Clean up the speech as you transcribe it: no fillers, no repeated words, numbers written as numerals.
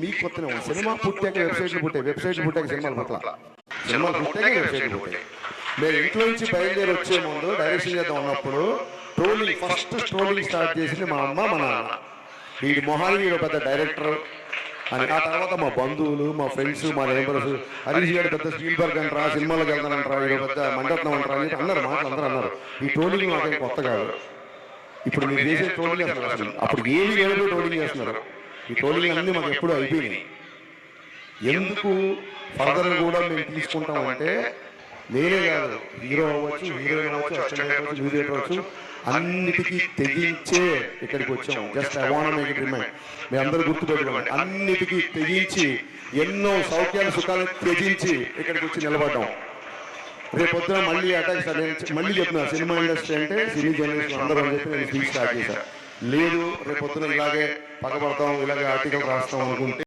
మీకు కొత్తనే ఉంది. సినిమా పుట్టాక వెబ్సైట్లు పుట్టాక సినిమాలు పుట్టాక వెబ్సైట్లు పుట్టాయి. మేము ఇంట్లో నుంచి బయలుదేరి వచ్చే ముందు డైరెక్షన్ చేద్దాం ఉన్నప్పుడు ఫస్ట్ ట్రోలింగ్ స్టార్ట్ చేసింది మా అమ్మ మా నాన్న. వీడి మొహాన్ని వీడు పెద్ద డైరెక్టర్ అని. ఆ తర్వాత మా బంధువులు, మా ఫ్రెండ్స్, మా నైబర్స్, హరీష్ గారు పెద్ద స్పీల్బర్గ్ అంటారా, సినిమాలకు వెళ్తానంటారా, వీడు పెద్ద మండత్నం అంటారా అని అన్నారు. మాటలు అందరూ అన్నారు. ఈ ట్రోలింగ్ మాకేం కొత్త కాదు. ఇప్పుడు మీరు చేసే ట్రోలింగ్ అసలు అప్పుడు ఏమి ఏదో ట్రోలింగ్ చేస్తున్నారు. ఈ ట్రోలింగ్ అన్నీ మాకు ఎప్పుడూ అయిపోయినాయి. ఎందుకు ఫర్దర్ కూడా మేము తీసుకుంటామంటే, నేనే కాదు, హీరో అవ్వచ్చు, హీరోయిన్ అవ్వచ్చు, అసిస్టెంట్ అవ్వచ్చు, మ్యూజిక్ అవ్వచ్చు, అన్నిటికీ తెగించే ఇక్కడికి వచ్చాము. Just I want to make it remind. మీ అందరూ గుర్తుపెట్టుకోండి, అన్నిటికీ తెగించి, ఎన్నో సౌఖ్యాలు సుఖాలు త్యజించి ఇక్కడికి వచ్చి నిలబడ్డాం. రేపు పొద్దున మళ్ళీ అటాక్ మళ్ళీ చెప్తున్నా, సినిమా ఇండస్ట్రీ అంటే సినీ జర్నలిస్ట్ అందరూ అని చెప్పి నేను స్పీచ్ స్టార్ట్ చేశాను. లేదు రేపు పొద్దున ఇలాగే పగబడతాం, ఇలాగే ఆర్టికల్ రాస్తాం అనుకుంటే